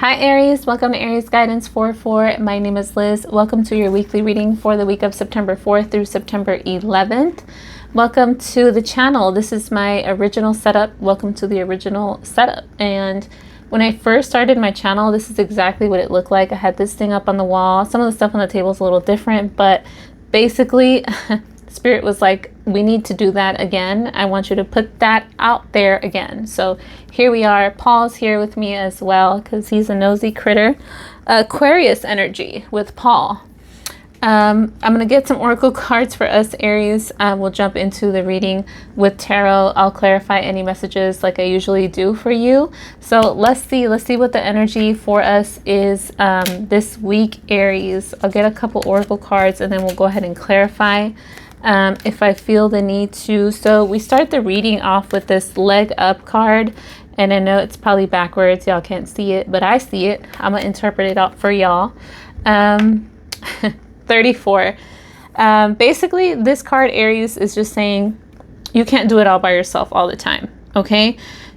Hi Aries, welcome to Aries Guidance 4-4. My name is Liz. Welcome to your weekly reading for the week of September 4th through September 11th. Welcome to the channel. This is my original setup. Welcome to the original setup. And when I first started my channel, this is exactly what it looked like. I had this thing up on the wall. Some of the stuff on the table is a little different, but basically Spirit was like, we need to do that again. I want you to put that out there again. So here we are. Paul's here with me as well because he's a nosy critter. Aquarius energy with Paul. I'm going to get some oracle cards for us, Aries. We'll jump into the reading with tarot. I'll clarify any messages like I usually do for you. So let's see what the energy for us is this week, Aries. I'll get a couple oracle cards and then we'll go ahead and clarify if I feel the need to. So we start the reading off with this leg up card. And I know it's probably backwards. Y'all can't see it, but I see it. I'm going to interpret it out for y'all. 34. Basically, this card, Aries, is just saying you can't do it all by yourself all the time, okay?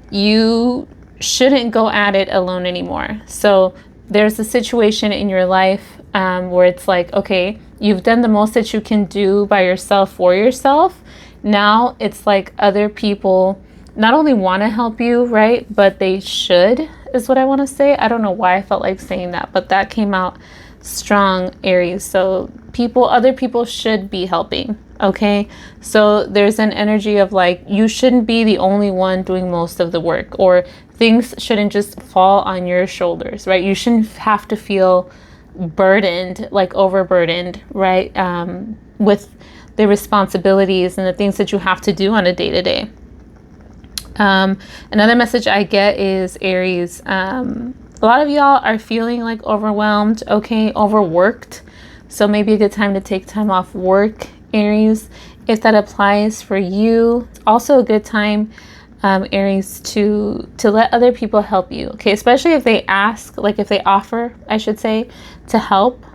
You shouldn't go at it alone anymore. So there's a situation in your life where it's like, okay, you've done the most that you can do by yourself for yourself. Now it's like other people not only want to help you, right, but they should, is what I want to say. I don't know why I felt like saying that, but that came out strong, Aries. So other people should be helping, okay? So there's an energy of like, you shouldn't be the only one doing most of the work, or things shouldn't just fall on your shoulders, right? You shouldn't have to feel burdened, like overburdened, right? With the responsibilities and the things that you have to do on a day-to-day. Another message I get is, Aries, a lot of y'all are feeling like overwhelmed, okay, overworked. So maybe a good time to take time off work, Aries, if that applies for you. It's also a good time, Aries, to let other people help you, okay, especially if they ask, like if they offer, I should say, to help.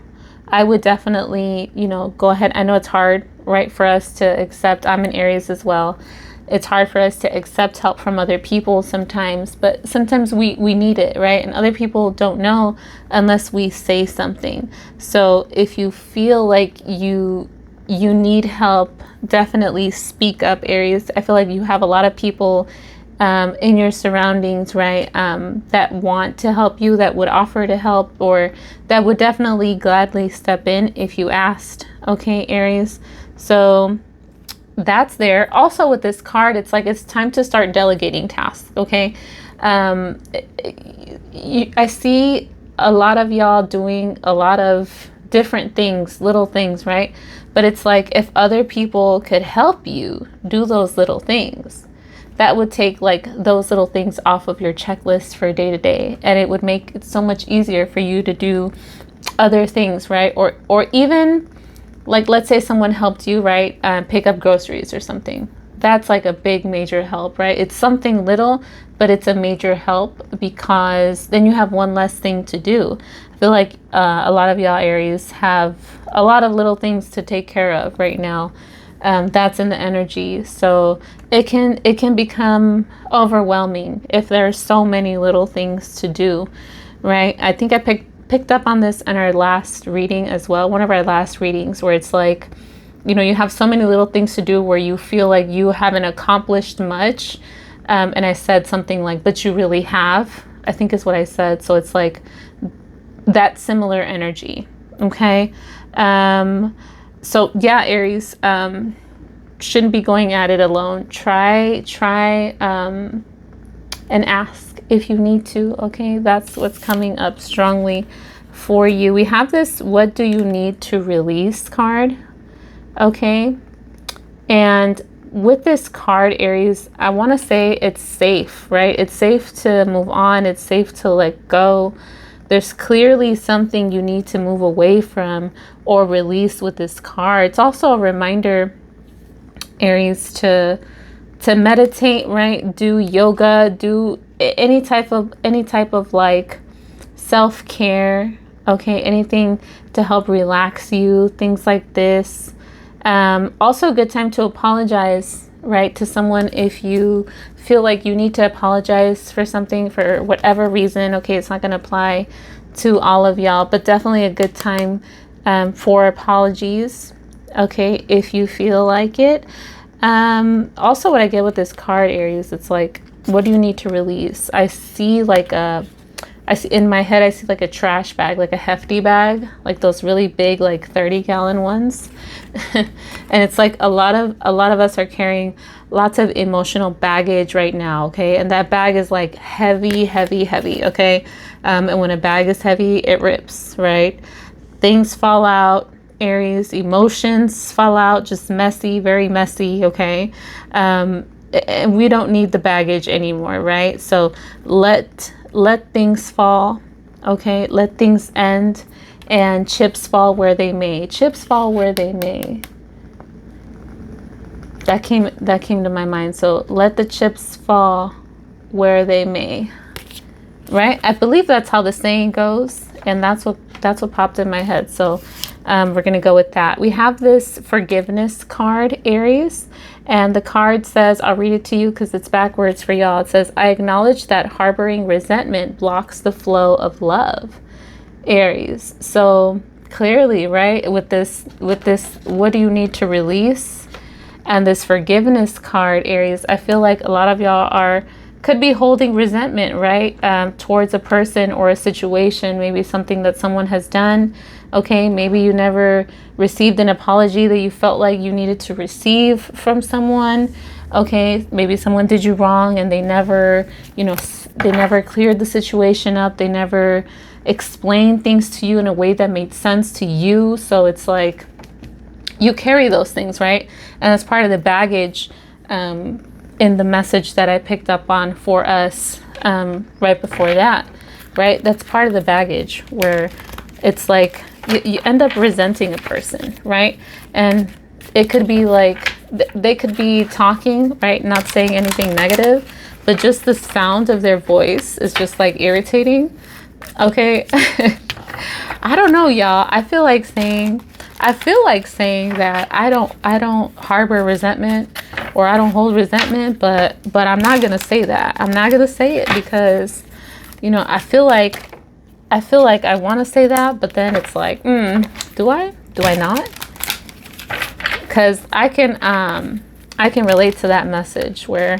I would definitely, go ahead. I know it's hard, right, for us to accept. I'm an Aries as well. It's hard for us to accept help from other people sometimes, but sometimes we need it, right? And other people don't know unless we say something. So if you feel like you need help, definitely speak up, Aries. I feel like you have a lot of people in your surroundings, right, that want to help you, that would offer to help, or that would definitely gladly step in if you asked, okay, Aries? So that's there. Also with this card, it's like it's time to start delegating tasks, okay? I see a lot of y'all doing a lot of different things, little things, right? But it's like if other people could help you do those little things, that would take like those little things off of your checklist for day to day, and it would make it so much easier for you to do other things, right? Or even like, let's say someone helped you, right, pick up groceries or something. That's like a big major help, right? It's something little, but it's a major help because then you have one less thing to do. I feel like a lot of y'all, Aries, have a lot of little things to take care of right now. That's in the energy. So it can become overwhelming if there's so many little things to do, right? I think I picked up on this in our last reading as well, one of our last readings, where it's like, you have so many little things to do where you feel like you haven't accomplished much. And I said something like, but you really have, I think is what I said. So it's like that similar energy. Okay. So yeah, Aries, shouldn't be going at it alone. Try, and ask if you need to, okay? That's what's coming up strongly for you. We have this what do you need to release card, okay? And with this card, Aries, I want to say it's safe, right? It's safe to move on. It's safe to let go. There's clearly something you need to move away from or release with this card. It's also a reminder, Aries, to meditate, right? Do yoga, do any type of like self-care, okay? Anything to help relax you, things like this. Also a good time to apologize, right, to someone if you feel like you need to apologize for something for whatever reason. Okay, it's not going to apply to all of y'all, but definitely a good time for apologies. Okay, if you feel like it. Also, what I get with this card, Aries, it's like, what do you need to release? I see like I see in my head, I see like a trash bag, like a hefty bag, like those really big, like 30-gallon ones. And it's like a lot of us are carrying lots of emotional baggage right now. Okay. And that bag is like heavy, heavy, heavy. Okay. And when a bag is heavy, it rips, right? Things fall out, Aries, emotions fall out, just messy, very messy. Okay. And we don't need the baggage anymore, right? So let things fall. Okay, let things end, and chips fall where they may. Chips fall where they may. That came to my mind. So let the chips fall where they may. Right? I believe that's how the saying goes, and that's what popped in my head. So we're going to go with that. We have this forgiveness card, Aries, and the card says, I'll read it to you because it's backwards for y'all. It says, I acknowledge that harboring resentment blocks the flow of love, Aries. So clearly, right, with this, what do you need to release? And this forgiveness card, Aries, I feel like a lot of y'all could be holding resentment, right, towards a person or a situation, maybe something that someone has done. Okay, maybe you never received an apology that you felt like you needed to receive from someone. Okay, maybe someone did you wrong and they never, they never cleared the situation up. They never explained things to you in a way that made sense to you. So it's like you carry those things, right? And that's part of the baggage in the message that I picked up on for us right before that, right? That's part of the baggage where it's like you end up resenting a person, right? And it could be like they could be talking, right? Not saying anything negative, but just the sound of their voice is just like irritating. Okay. I don't know, y'all. I feel like saying that I don't harbor resentment or I don't hold resentment, but I'm not going to say that. I'm not going to say it because, I feel like I want to say that, but then it's like, do I not? Because I can relate to that message where,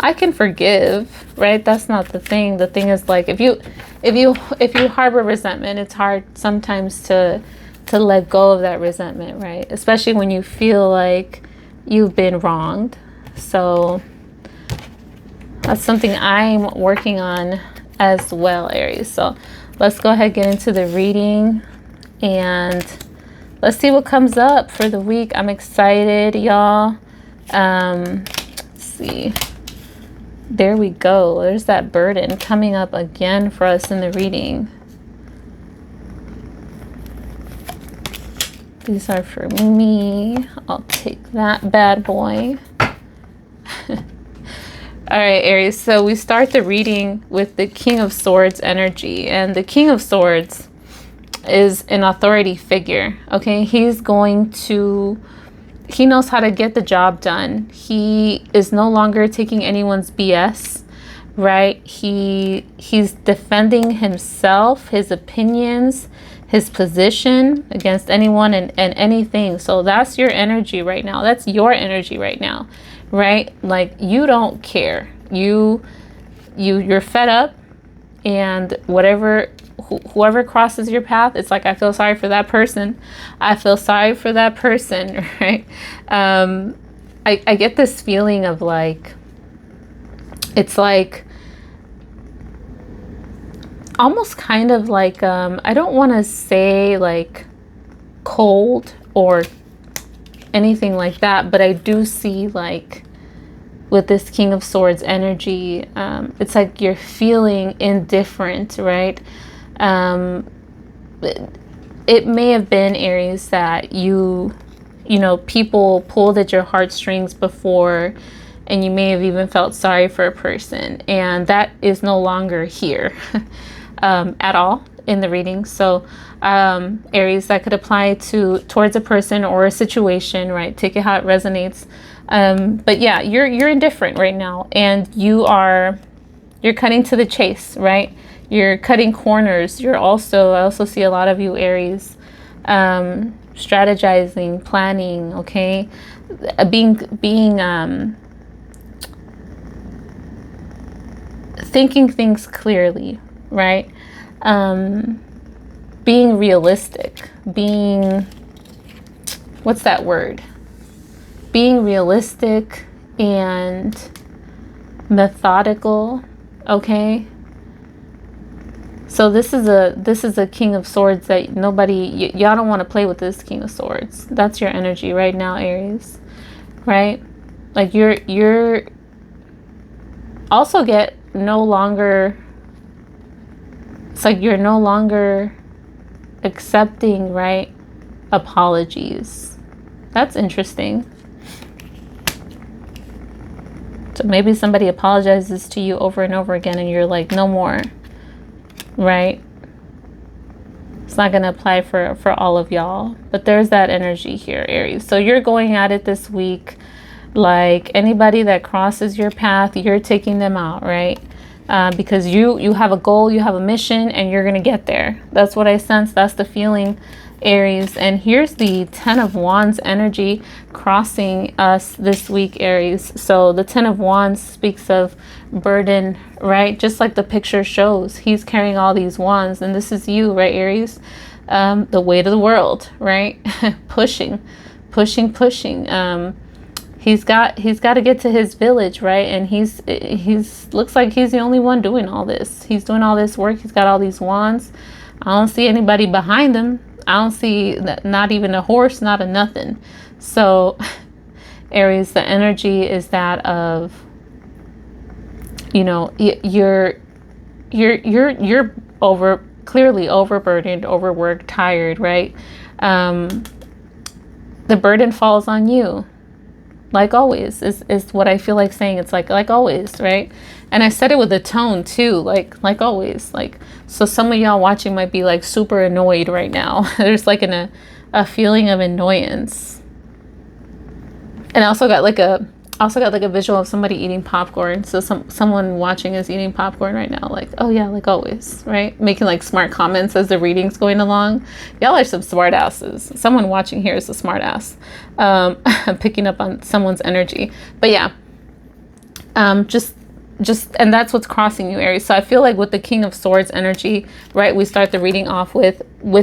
I can forgive, right? That's not the thing. The thing is like, if you harbor resentment, it's hard sometimes to let go of that resentment, right? Especially when you feel like you've been wronged. So that's something I'm working on as well, Aries. So let's go ahead and get into the reading and let's see what comes up for the week. I'm excited, y'all. Let's see. There we go. There's that burden coming up again for us in the reading. These are for me. I'll take that bad boy. All right, Aries. So we start the reading with the King of Swords energy. And the King of Swords is an authority figure. Okay, he knows how to get the job done. He is no longer taking anyone's BS, right? He's defending himself, his opinions, his position against anyone and anything. So that's your energy right now. That's your energy right now, right? Like you don't care. You're fed up, and whoever crosses your path, it's like, I feel sorry for that person. I feel sorry for that person, right? I get this feeling of like, it's like almost kind of like, I don't want to say like cold or anything like that, but I do see like with this King of Swords energy, it's like you're feeling indifferent, right? It may have been, Aries, that people pulled at your heartstrings before, and you may have even felt sorry for a person, and that is no longer here at all. in the reading. So Aries, that could apply towards a person or a situation, right? Take it how it resonates. But yeah, you're indifferent right now, and you're cutting to the chase, right? You're cutting corners. I also see a lot of you Aries strategizing, planning, okay? Being thinking things clearly, right? Being realistic, what's that word? Being realistic and methodical, okay? So this is a King of Swords that y'all don't want to play with this King of Swords. That's your energy right now, Aries, right? Like you're also it's like you're no longer accepting, right, apologies. That's interesting. So maybe somebody apologizes to you over and over again and you're like, no more, right? It's not going to apply for all of y'all, but there's that energy here, Aries. So you're going at it this week. Like anybody that crosses your path, you're taking them out, right? Because you have a goal, you have a mission, and you're going to get there. That's what I sense. That's the feeling, Aries. And here's the 10 of Wands energy crossing us this week, Aries. So the 10 of Wands speaks of burden, right? Just like the picture shows, he's carrying all these wands, and this is you, right, Aries? The weight of the world, right? pushing. He's got to get to his village, right? And he's looks like he's the only one doing all this. He's doing all this work. He's got all these wands. I don't see anybody behind him. I don't see not even a horse, not a nothing. So Aries, the energy is that of, you're clearly overburdened, overworked, tired, right? The burden falls on you. Like always is what I feel like saying. It's like always, right? And I said it with a tone too, like always. Like, so some of y'all watching might be like super annoyed right now. There's like a feeling of annoyance. And I also got like a visual of somebody eating popcorn. So someone watching is eating popcorn right now, like, oh yeah, like always, right? Making like smart comments as the reading's going along. Y'all are some smart asses. Someone watching here is a smart ass. Picking up on someone's energy. But yeah, just and that's what's crossing you, Aries. So I feel like with the King of Swords energy, right, we start the reading off with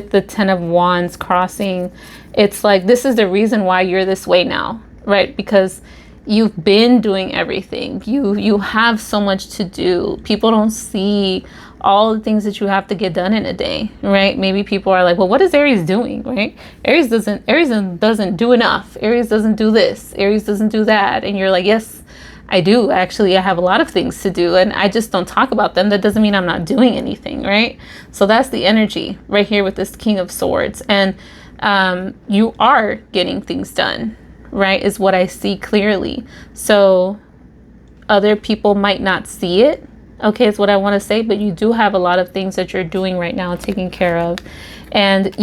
the 10 of Wands crossing. It's like, this is the reason why you're this way now, right? Because you've been doing everything. You have so much to do. People don't see all the things that you have to get done in a day, right? Maybe people are like, well, what is Aries doing, right? Aries doesn't do enough. Aries doesn't do this. Aries doesn't do that. And you're like, yes, I do. Actually, I have a lot of things to do, and I just don't talk about them. That doesn't mean I'm not doing anything, right? So that's the energy right here with this King of Swords. And you are getting things done, right, is what I see clearly. So other people might not see it, okay, is what I want to say, but you do have a lot of things that you're doing right now, taking care of. And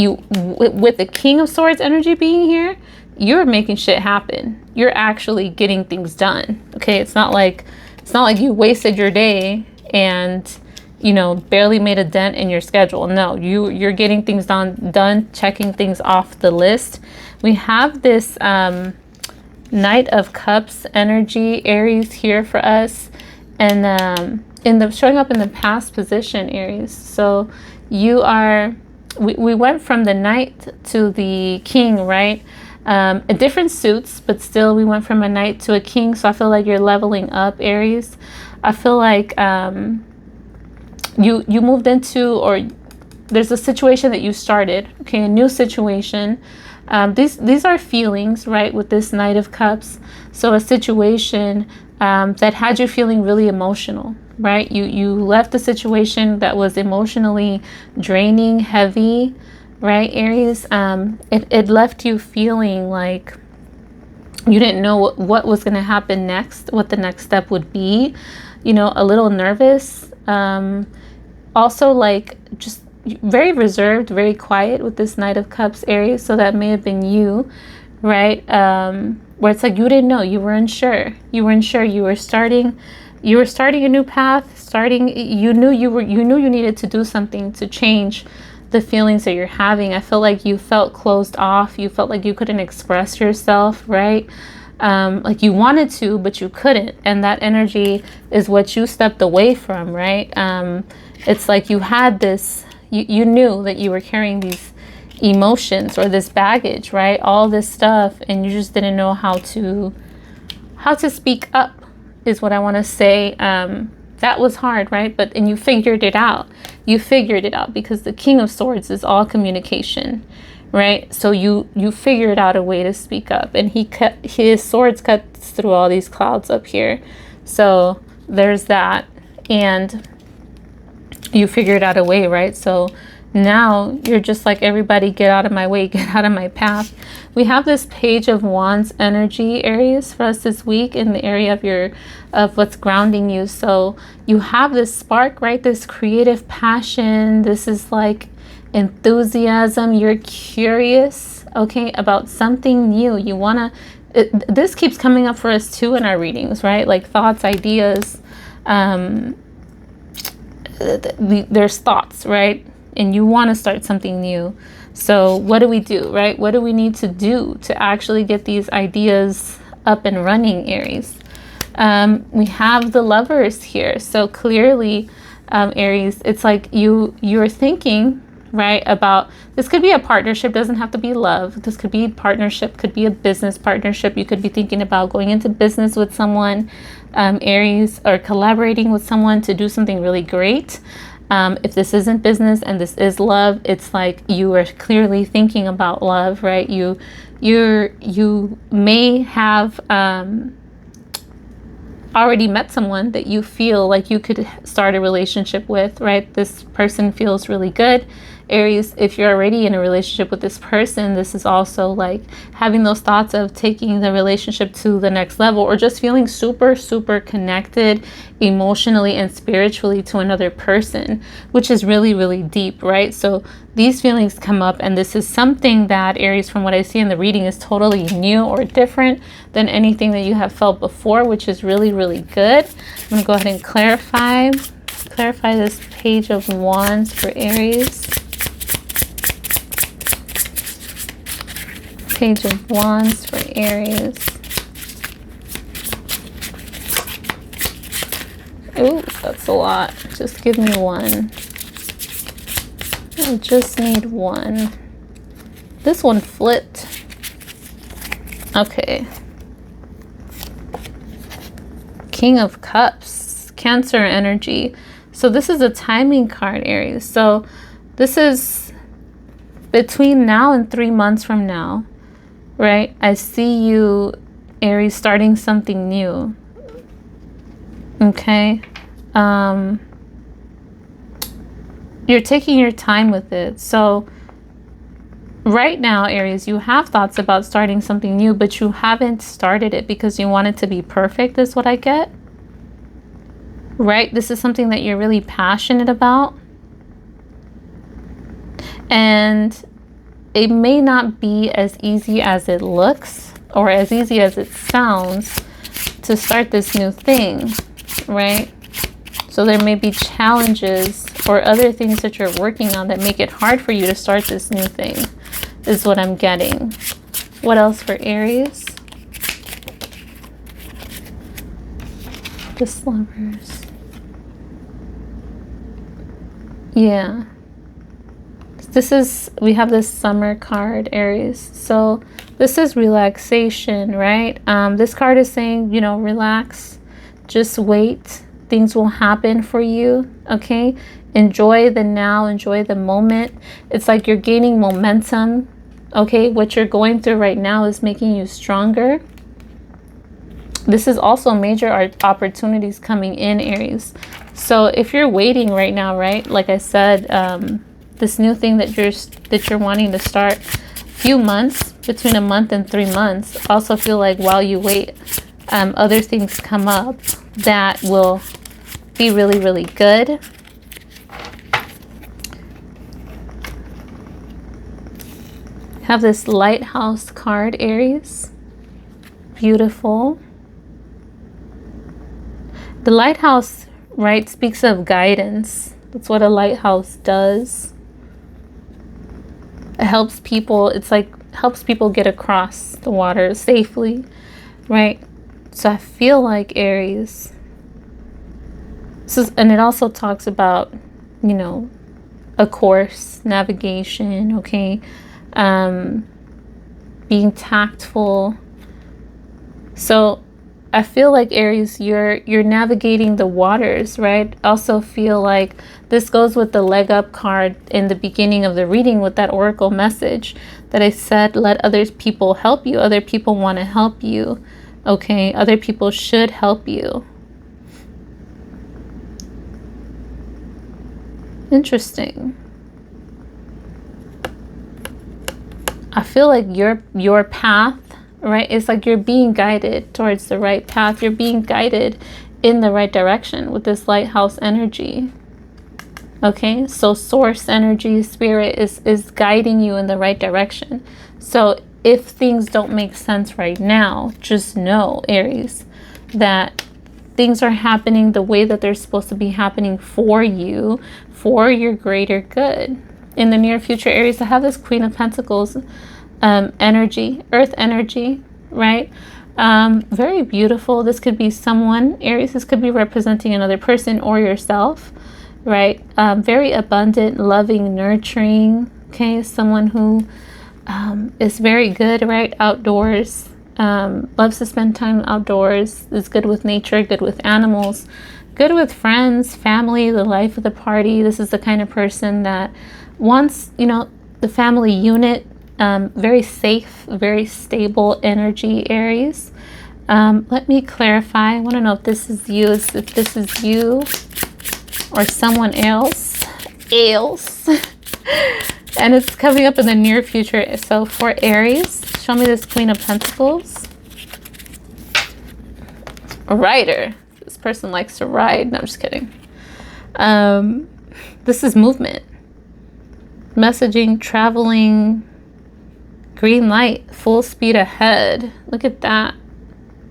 with the King of Swords energy being here, you're making shit happen. You're actually getting things done, okay? It's not like you wasted your day and barely made a dent in your schedule. No, you're getting things done, checking things off the list. We have this Knight of Cups energy, Aries, here for us, and showing up in the past position, Aries. So we went from the Knight to the King, right? Different suits, but still we went from a Knight to a King. So I feel like you're leveling up, Aries. I feel like you moved into, or there's a situation that you started, okay, a new situation. These are feelings, right, with this Knight of Cups. So a situation that had you feeling really emotional, right? You left a situation that was emotionally draining, heavy, right, Aries? It left you feeling like you didn't know what was going to happen next, what the next step would be, a little nervous. Also, like, just very reserved, very quiet with this Knight of Cups, Aries. So that may have been you, right? Where it's like you didn't know, you were unsure. You were unsure. You were starting a new path. You knew you needed to do something to change the feelings that you're having. I feel like you felt closed off. You felt like you couldn't express yourself, right? Like you wanted to, but you couldn't. And that energy is what you stepped away from, right? It's like you had this, you knew that you were carrying these emotions or this baggage, right? All this stuff, and you just didn't know how to speak up is what I want to say. That was hard, right? And you figured it out. You figured it out because the King of Swords is all communication, right? So you figured out a way to speak up, and his swords cuts through all these clouds up here. So there's that, and you figured out a way, right? So now you're just like, everybody get out of my way, get out of my path. We have this Page of Wands energy, Aries, for us this week in the area of what's grounding you. So you have this spark, right? This creative passion. This is like enthusiasm. You're curious, okay, about something new. You want to, this keeps coming up for us too in our readings, right? Like thoughts, ideas, there's thoughts, right? And you want to start something new. So what do we do, right? What do we need to do to actually get these ideas up and running, Aries? We have the Lovers here. So clearly, Aries, it's like you're thinking, right, about, this could be a partnership, doesn't have to be love. This could be partnership, could be a business partnership. You could be thinking about going into business with someone, Aries, or collaborating with someone to do something really great. If this isn't business and this is love, it's like you are clearly thinking about love, right? You may have already met someone that you feel like you could start a relationship with, right? This person feels really good. Aries, if you're already in a relationship with this person, this is also like having those thoughts of taking the relationship to the next level, or just feeling super, super connected emotionally and spiritually to another person, which is really, really deep, right? So these feelings come up, and this is something that, Aries, from what I see in the reading, is totally new or different than anything that you have felt before, which is really, really good. I'm going to go ahead and clarify this Page of Wands for Aries. Page of Wands for Aries. Ooh, that's a lot. Just give me one. I just need one. This one flipped. Okay. King of Cups, Cancer energy. So this is a timing card, Aries. So this is between now and 3 months from now, right? I see you, Aries, starting something new. Okay. You're taking your time with it. So right now, Aries, you have thoughts about starting something new, but you haven't started it because you want it to be perfect, is what I get. Right? This is something that you're really passionate about. And it may not be as easy as it looks or as easy as it sounds to start this new thing, right? So there may be challenges or other things that you're working on that make it hard for you to start this new thing, is what I'm getting. What else for Aries? The Lovers. Yeah. We have this Summer card, Aries. So this is relaxation, right? This card is saying, you know, relax, just wait. Things will happen for you, okay? Enjoy the now, enjoy the moment. It's like you're gaining momentum, okay? What you're going through right now is making you stronger. This is also major opportunities coming in, Aries. So if you're waiting right now, right? Like I said, this new thing that you're wanting to start, few months, between a month and 3 months. Also feel like while you wait, other things come up that will be really, really good. Have this lighthouse card, Aries. Beautiful. The lighthouse, right, speaks of guidance. That's what a lighthouse does. It helps people, it's like helps people get across the water safely, right? So I feel like Aries. And it also talks about, you know, a course, navigation, okay? Being tactful. So I feel like Aries, you're navigating the waters, right? Also feel like this goes with the leg up card in the beginning of the reading with that oracle message that I said, let other people help you. Other people want to help you, okay? Other people should help you. Interesting. I feel like your path, right? It's like you're being guided towards the right path. You're being guided in the right direction with this lighthouse energy. Okay, so source energy, spirit is guiding you in the right direction. So if things don't make sense right now, just know, Aries, that things are happening the way that they're supposed to be happening for you, for your greater good. In the near future, Aries, I have this Queen of Pentacles energy, earth energy, right? Very beautiful. This could be someone, Aries, this could be representing another person or yourself, right? Very abundant, loving, nurturing, okay? Someone who is very good, right? Outdoors, loves to spend time outdoors, is good with nature, good with animals, good with friends, family, the life of the party. This is the kind of person that wants, you know, the family unit, very safe, very stable energy, Aries. Let me clarify. I want to know if this is you, if this is you or someone else. And it's coming up in the near future. So for Aries, show me this Queen of Pentacles. A rider. This person likes to ride. No, I'm just kidding. This is movement. Messaging, traveling, green light, full speed ahead. Look at that.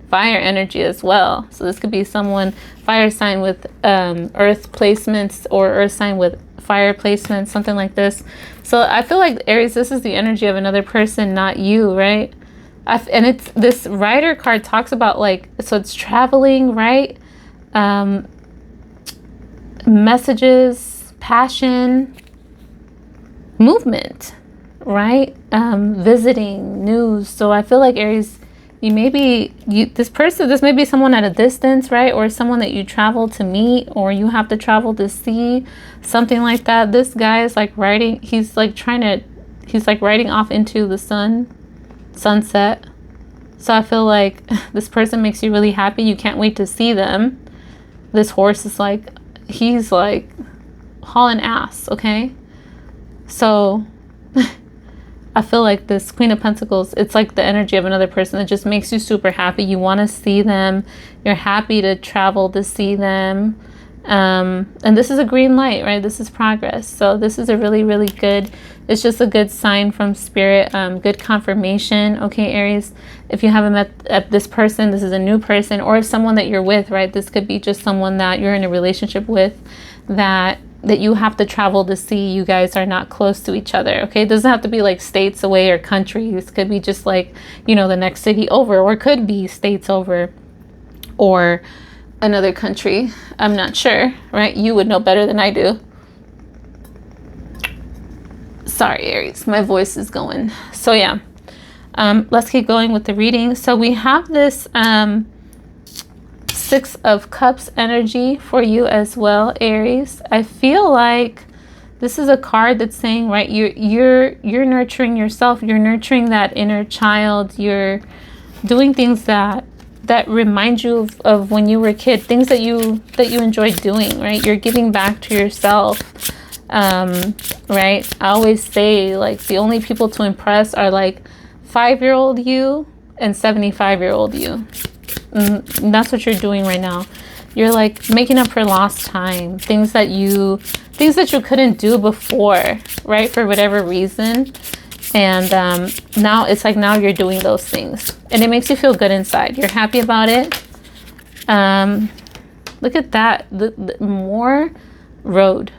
Fire energy as well. So this could be someone, fire sign with earth placements or earth sign with fire placements, something like this. So I feel like Aries, this is the energy of another person, not you, right? And it's this rider card talks about like, so it's traveling, right? Messages, passion, movement, right? Visiting, news. So I feel like Aries, this may be someone at a distance, right? Or someone that you travel to meet, or you have to travel to see, something like that. This guy is like riding, he's like riding off into the sunset. So I feel like this person makes you really happy. You can't wait to see them. This horse is like, he's like hauling ass, okay? So I feel like this Queen of Pentacles, it's like the energy of another person that just makes you super happy. You want to see them. You're happy to travel to see them. And this is a green light, right? This is progress. So this is a really, really good, it's just a good sign from spirit, good confirmation. Okay, Aries, if you haven't met this person, this is a new person, or someone that you're with, right? This could be just someone that you're in a relationship with that you have to travel to see. You guys are not close to each other, okay? It doesn't have to be like states away or countries. Could be just like, you know, the next city over, or could be states over or another country. I'm not sure, right? You would know better than I do. Sorry, Aries, my voice is going. So yeah, let's keep going with the reading. So we have this Six of Cups energy for you as well, Aries. I feel like this is a card that's saying, right, you're nurturing yourself. You're nurturing that inner child. You're doing things that remind you of when you were a kid, things that you enjoyed doing, right? You're giving back to yourself, right? I always say, like, the only people to impress are like 5-year-old you and 75-year-old you. And that's what you're doing right now. You're like making up for lost time, things that you couldn't do before, right? For whatever reason. And now it's like now you're doing those things. And it makes you feel good inside. You're happy about it. Look at that. The more road.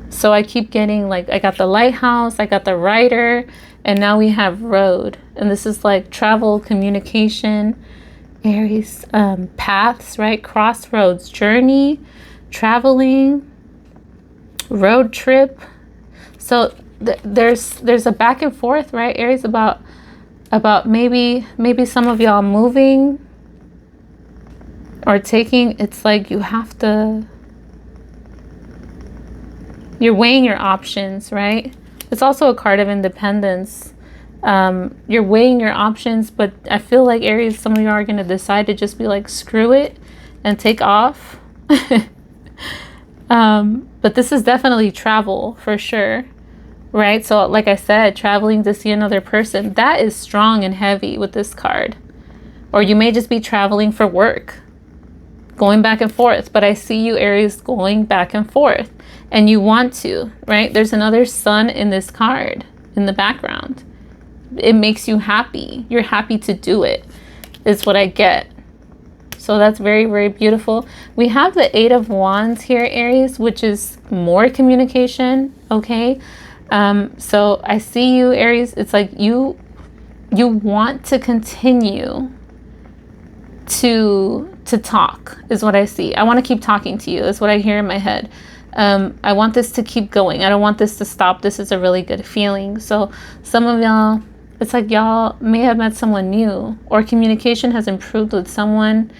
So I keep getting like, I got the lighthouse, I got the rider, and now we have road. And this is like travel, communication, Aries, paths, right? Crossroads, journey, traveling, road trip. So there's a back and forth, right, Aries, about maybe some of y'all moving or taking. It's like you have to, you're weighing your options, right? It's also a card of independence. You're weighing your options, but I feel like, Aries, some of you are going to decide to just be like, screw it and take off. But this is definitely travel for sure, right? So like I said, traveling to see another person, that is strong and heavy with this card. Or you may just be traveling for work, going back and forth. But I see you, Aries, going back and forth. And you want to, right? There's another sun in this card in the background. It makes you happy. You're happy to do it, is what I get. So that's very, very beautiful. We have the 8 of Wands here, Aries, which is more communication, okay? So I see you, Aries. It's like you want to continue to talk, is what I see. I want to keep talking to you, is what I hear in my head. I want this to keep going. I don't want this to stop. This is a really good feeling. So some of y'all, it's like y'all may have met someone new, or communication has improved with someone,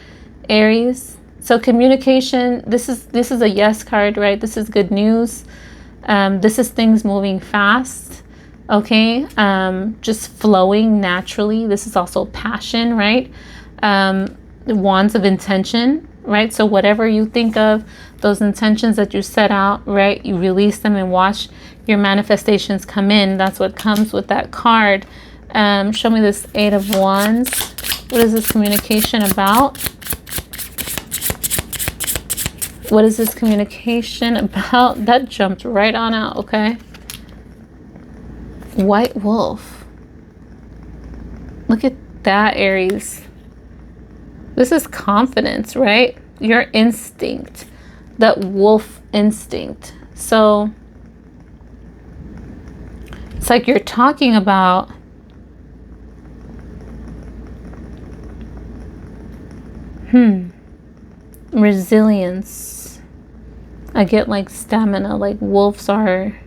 Aries. So communication, this is a yes card, right? This is good news. This is things moving fast, okay? Just flowing naturally. This is also passion, right? Wands of intention, right? So whatever you think of, those intentions that you set out, right? You release them and watch your manifestations come in. That's what comes with that card. Show me this 8 of Wands. What is this communication about? What is this communication about? That jumped right on out, okay? White wolf. Look at that, Aries. This is confidence, right? Your instinct, that wolf instinct. So it's like you're talking about resilience. I get like stamina, like wolves are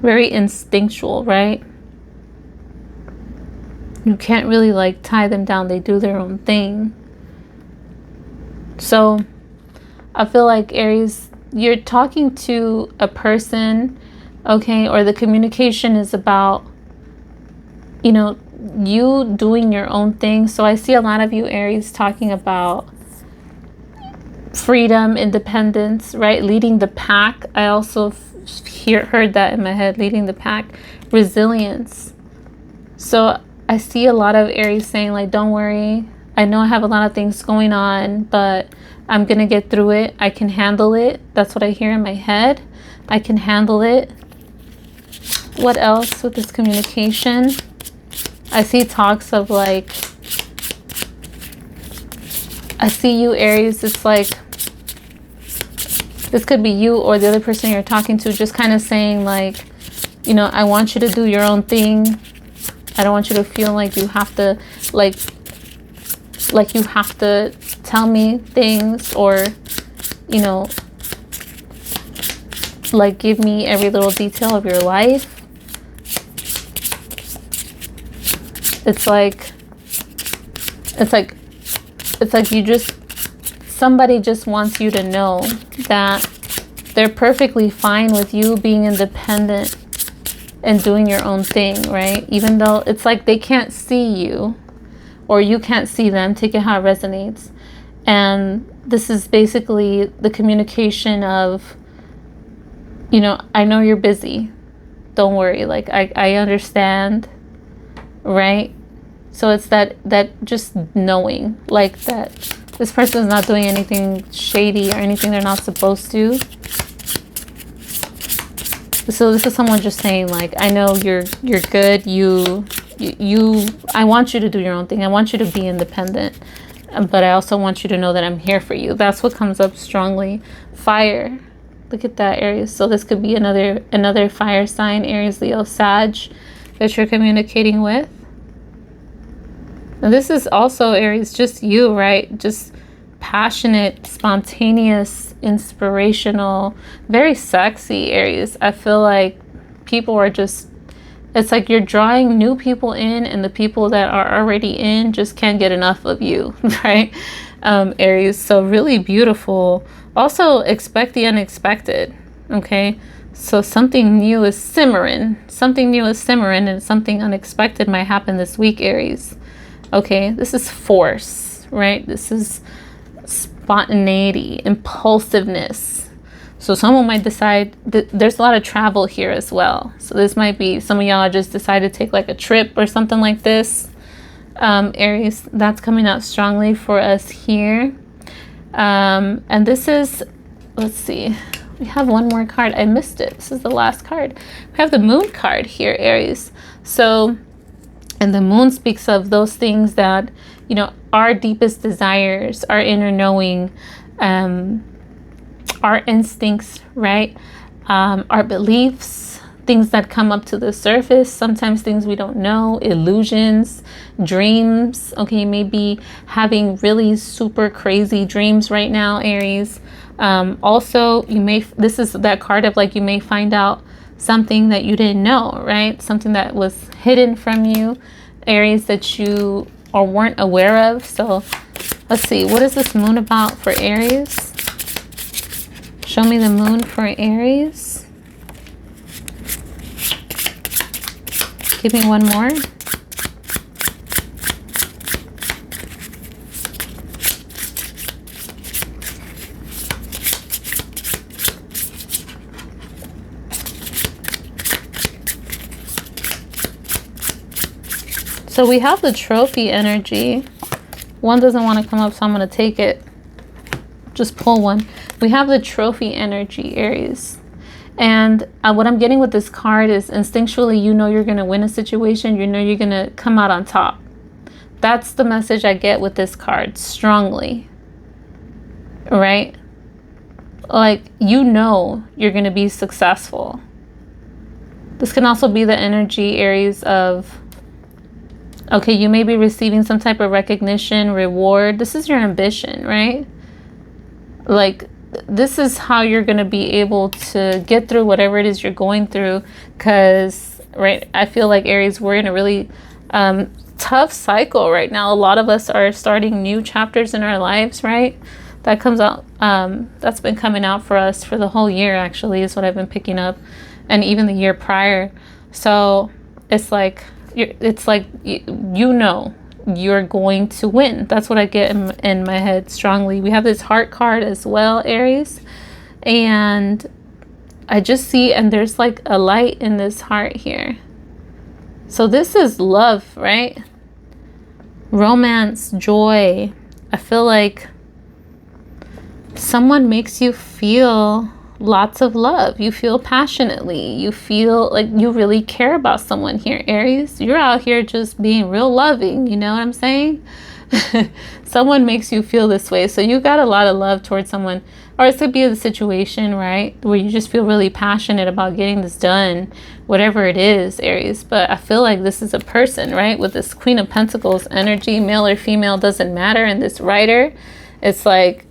very instinctual, right? You can't really like tie them down. They do their own thing. So I feel like, Aries, you're talking to a person, okay, or the communication is about, you know, you doing your own thing. So I see a lot of you, Aries, talking about freedom, independence, right? Leading the pack. I also heard that in my head, leading the pack, resilience. So I see a lot of Aries saying like, don't worry. I know I have a lot of things going on, but I'm going to get through it. I can handle it. That's what I hear in my head. I can handle it. What else with this communication? I see talks of like, I see you, Aries. It's like, this could be you or the other person you're talking to, just kind of saying like, you know, I want you to do your own thing. I don't want you to feel like you have to like you have to tell me things, or, you know, like give me every little detail of your life. It's like you just, somebody just wants you to know that they're perfectly fine with you being independent and doing your own thing, right? Even though it's like they can't see you or you can't see them. Take it how it resonates. And this is basically the communication of, you know, I know you're busy. Don't worry. Like, I understand, right? So it's that just knowing, like, that this person is not doing anything shady or anything they're not supposed to. So this is someone just saying like, I know you're good. I want you to do your own thing. I want you to be independent. But I also want you to know that I'm here for you. That's what comes up strongly. Fire. Look at that, Aries. So this could be another fire sign, Aries, Leo, Sag, that you're communicating with. And this is also, Aries, just you, right? Just passionate, spontaneous, inspirational, very sexy, Aries. I feel like people are just, it's like you're drawing new people in, and the people that are already in just can't get enough of you, right? Aries, so really beautiful. Also, expect the unexpected, okay? So something new is simmering. Something new is simmering, and something unexpected might happen this week, Aries. Okay, this is force, right? This is spontaneity, impulsiveness. So someone might decide that there's a lot of travel here as well. So this might be some of y'all just decide to take like a trip or something like this. Aries, that's coming out strongly for us here. And this is, let's see, we have one more card. I missed it. This is the last card. We have the Moon card here, Aries. So, and the Moon speaks of those things that, you know, our deepest desires, our inner knowing, our instincts, right? Our beliefs, things that come up to the surface, sometimes things we don't know, illusions, dreams. Okay, maybe having really super crazy dreams right now, Aries. Also, this is that card of like, you may find out something that you didn't know, right? Something that was hidden from you, Aries, that you or weren't aware of. So let's see, what is this Moon about for Aries? Show me the Moon for Aries. Give me one more. So we have the Trophy energy. One doesn't want to come up, so I'm going to take it. Just pull one. We have the Trophy energy, Aries. And what I'm getting with this card is instinctually, you know you're going to win a situation. You know you're going to come out on top. That's the message I get with this card strongly. Right? Like, you know you're going to be successful. This can also be the energy, Aries, of, okay, you may be receiving some type of recognition, reward. This is your ambition, right? Like, this is how you're going to be able to get through whatever it is you're going through. Because, right, I feel like, Aries, we're in a really tough cycle right now. A lot of us are starting new chapters in our lives, right? That comes out, that's been coming out for us for the whole year, actually, is what I've been picking up. And even the year prior. So it's like, you know you're going to win. That's what I get in my head strongly. We have this Heart card as well, Aries, and I just see, and there's like a light in this heart here. So this is love, right? Romance, joy. I feel like someone makes you feel lots of love. You feel passionately. You feel like you really care about someone here, Aries. You're out here just being real loving. You know what I'm saying? Someone makes you feel this way. So you got a lot of love towards someone. Or it could be a situation, right, where you just feel really passionate about getting this done, whatever it is, Aries. But I feel like this is a person, right, with this Queen of Pentacles energy, male or female, doesn't matter. And this writer, it's like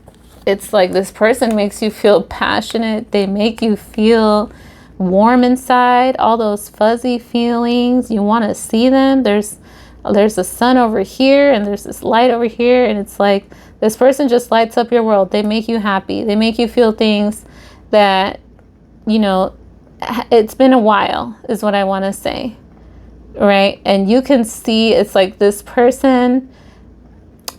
this person makes you feel passionate. They make you feel warm inside, all those fuzzy feelings. You want to see them. There's a sun over here and there's this light over here. And it's like this person just lights up your world. They make you happy. They make you feel things that, you know, it's been a while is what I want to say. Right. And you can see it's like this person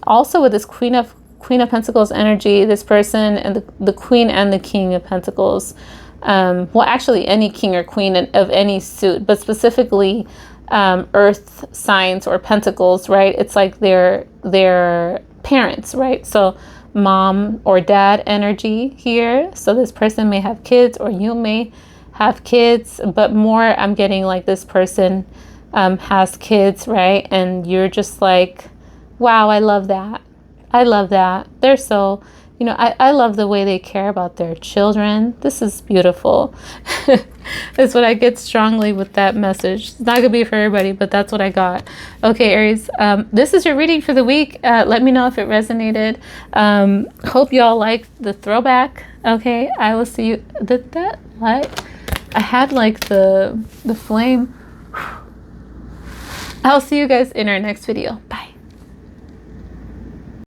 also with this Queen of Pentacles energy, this person and the Queen and the King of Pentacles. Well, actually any king or queen of any suit, but specifically earth signs or pentacles, right? It's like their parents, right? So mom or dad energy here. So this person may have kids, or you may have kids, but more I'm getting like this person has kids, right? And you're just like, wow, I love that. I love that. They're so, I love the way they care about their children. This is beautiful. That's what I get strongly with that message. It's not going to be for everybody, but that's what I got. Okay, Aries, this is your reading for the week. Let me know if it resonated. Hope y'all liked the throwback. Okay, I will see you. Did that light? I had like the flame. I'll see you guys in our next video. Bye.